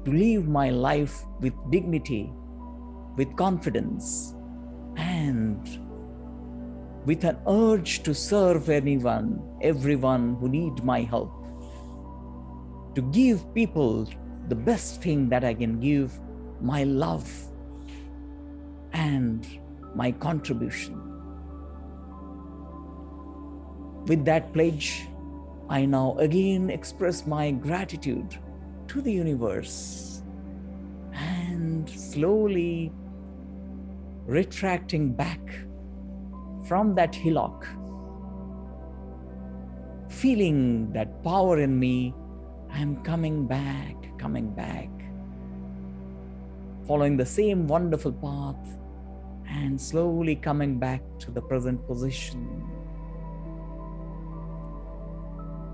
[SPEAKER 1] to live my life with dignity with confidence, and with an urge to serve everyone who need my help, to give people the best thing that I can give, my love and my contribution. With that pledge, I now again express my gratitude to the universe and slowly retracting back from that hillock, feeling that power in me. I'm coming back, following the same wonderful path and slowly coming back to the present position.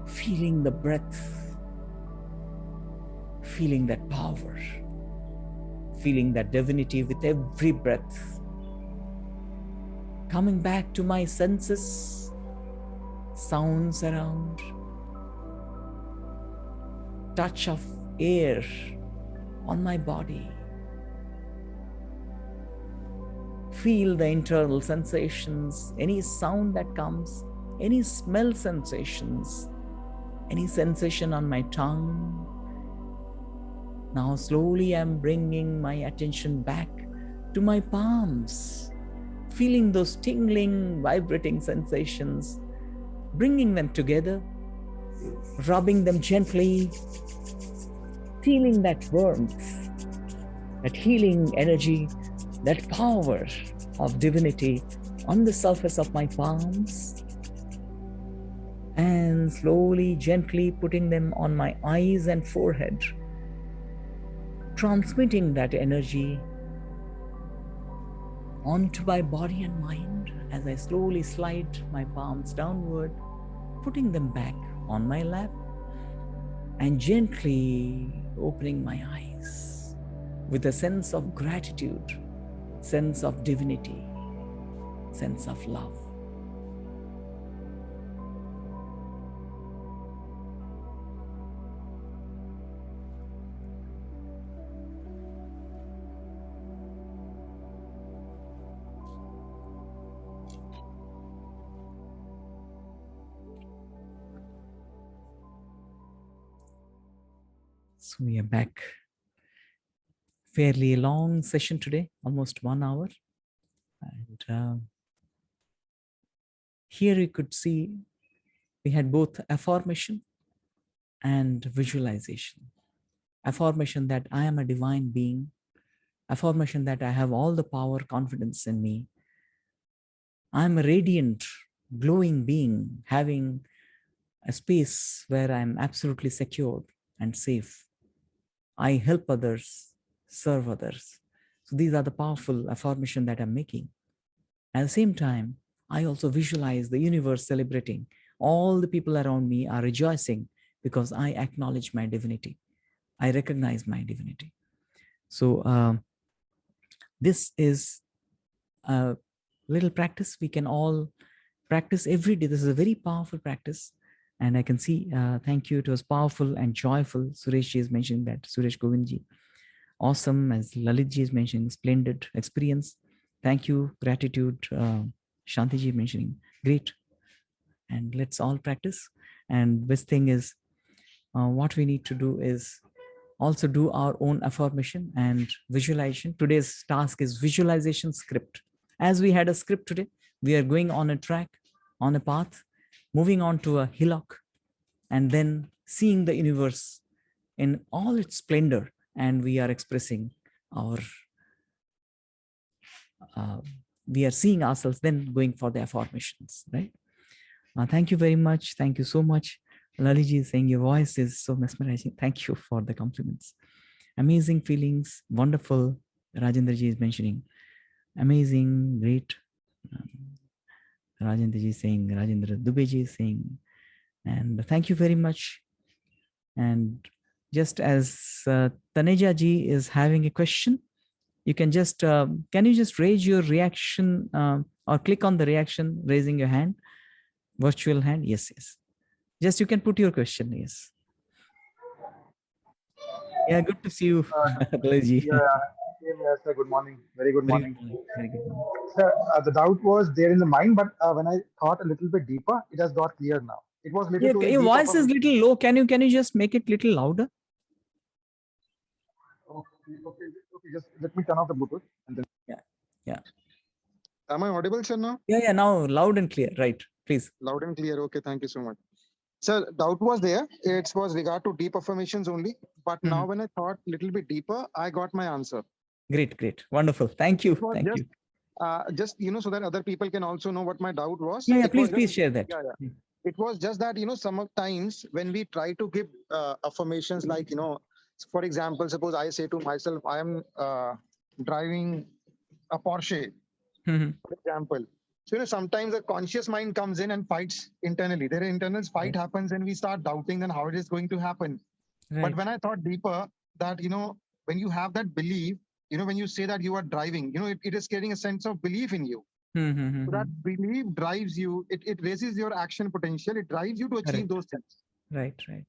[SPEAKER 1] Feeling the breath, feeling that power, feeling that divinity with every breath. Coming back to my senses, sounds around, touch of air on my body. Feel the internal sensations, any sound that comes, any smell sensations, any sensation on my tongue. Now slowly I'm bringing my attention back to my palms, feeling those tingling, vibrating sensations, bringing them together, rubbing them gently, feeling that warmth, that healing energy, that power of divinity on the surface of my palms, and slowly, gently putting them on my eyes and forehead, transmitting that energy onto my body and mind as I slowly slide my palms downward, putting them back on my lap, and gently opening my eyes with a sense of gratitude, sense of divinity, sense of love. So we are back. Fairly long session today, almost 1 hour. And here you could see we had both affirmation and visualization. Affirmation that I am a divine being. Affirmation that I have all the power, confidence in me. I'm a radiant, glowing being, having a space where I'm absolutely secure and safe. I help others, serve others. So these are the powerful affirmation that I'm making. At the same time, I also visualize the universe celebrating. All the people around me are rejoicing because I acknowledge my divinity. I recognize my divinity. So this is a little practice we can all practice every day. This is a very powerful practice. And I can see, thank you, it was powerful and joyful. Suresh ji is mentioning that, Suresh Govindji. Awesome, as Lalit ji is mentioning, splendid experience. Thank you, gratitude. Shanti ji mentioning, great. And let's all practice. And this thing is, what we need to do is also do our own affirmation and visualization. Today's task is visualization script. As we had a script today, we are going on a track, on a path, moving on to a hillock, and then seeing the universe in all its splendor. And we are expressing our, we are seeing ourselves then going for the affirmations, right? Thank you very much. Thank you so much. Laliji is saying your voice is so mesmerizing. Thank you for the compliments. Amazing feelings, wonderful. Rajendra ji is mentioning, amazing, great. Rajendra ji is saying, Rajendra Dubey ji is saying, and thank you very much. And just as Taneja ji is having a question, you can just, can you just raise your reaction or click on the reaction, raising your hand, virtual hand? Yes, yes. Just you can put your question, yes. Yeah, good to see you, Taneja ji.
[SPEAKER 2] Yeah, Yes, sir. Good morning. Very good
[SPEAKER 1] Very
[SPEAKER 2] morning.
[SPEAKER 1] good morning. Very good morning.
[SPEAKER 2] Sir, the doubt was there in the mind, but when I thought a little bit deeper, it has got clear now. It was
[SPEAKER 1] Yeah,
[SPEAKER 2] related to the
[SPEAKER 1] your
[SPEAKER 2] deep
[SPEAKER 1] voice is
[SPEAKER 2] affirmation.
[SPEAKER 1] little low. Can you just make it little louder?
[SPEAKER 2] Okay, okay, okay. Just let me turn off the Bluetooth and then.
[SPEAKER 1] Yeah. Yeah.
[SPEAKER 3] Am I audible, sir, now?
[SPEAKER 1] Yeah. Yeah. Now loud and clear. Right. Please.
[SPEAKER 3] Loud and clear. Okay, thank you so much. Sir, doubt was there. It was regard to deep affirmations only. But now
[SPEAKER 1] Mhm.
[SPEAKER 3] when I thought a little bit deeper, I got my answer.
[SPEAKER 1] Great. Great. Wonderful. Thank you.
[SPEAKER 3] It was
[SPEAKER 1] Thank you.
[SPEAKER 3] just so that other people can also know what my doubt was.
[SPEAKER 1] Yeah. Yeah.
[SPEAKER 3] It was
[SPEAKER 1] Please.
[SPEAKER 3] just
[SPEAKER 1] Please share that.
[SPEAKER 3] yeah, yeah. It was just that some of times when we try to give affirmations like for example, suppose I say to myself, I am driving a Porsche,
[SPEAKER 1] Mhm.
[SPEAKER 3] for example. So sometimes the conscious mind comes in and fights internally. Their internal fight
[SPEAKER 1] Right.
[SPEAKER 3] happens, and we start doubting then how it is going to happen. But
[SPEAKER 1] Right.
[SPEAKER 3] when I thought deeper, that when you have that belief, when you say that you are driving, it is creating a sense of belief in you. So that
[SPEAKER 1] Mhm.
[SPEAKER 3] belief drives you. It raises your action potential. It drives you to achieve
[SPEAKER 1] Correct.
[SPEAKER 3] those things.
[SPEAKER 1] Right. Right.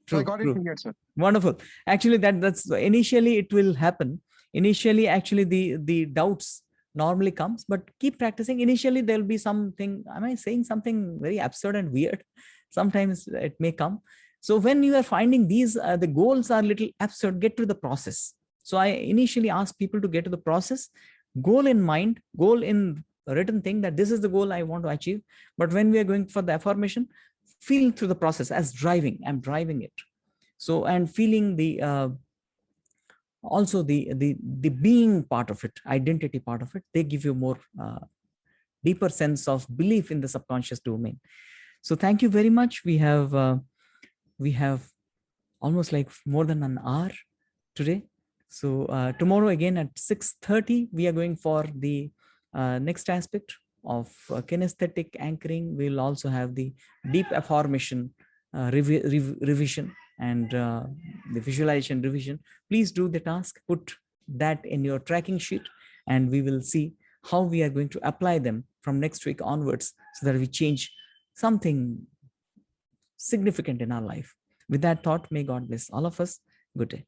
[SPEAKER 3] So I
[SPEAKER 1] True.
[SPEAKER 3] got it
[SPEAKER 1] True.
[SPEAKER 3] clear, sir.
[SPEAKER 1] Wonderful. Actually, that's initially it will happen. Initially, actually, the doubts normally comes, but keep practicing. Initially, there'll be something. Am I saying something very absurd and weird? Sometimes it may come. So when you are finding these, the goals are little absurd. Get to the process. So I initially ask people to get to the process, goal in mind, goal in written thing that this is the goal I want to achieve. But when we are going for the affirmation, feel through the process as driving. I'm driving it. So and feeling the also the being part of it, identity part of it, they give you more deeper sense of belief in the subconscious domain. So thank you very much. We have almost like more than an hour today. So tomorrow again at 6:30 we are going for the next aspect of kinesthetic anchoring. We'll also have the deep affirmation revision and the visualization revision. Please do the task, put that in your tracking sheet, and we will see how we are going to apply them from next week onwards so that we change something significant in our life. With that thought, may God bless all of us. Good day.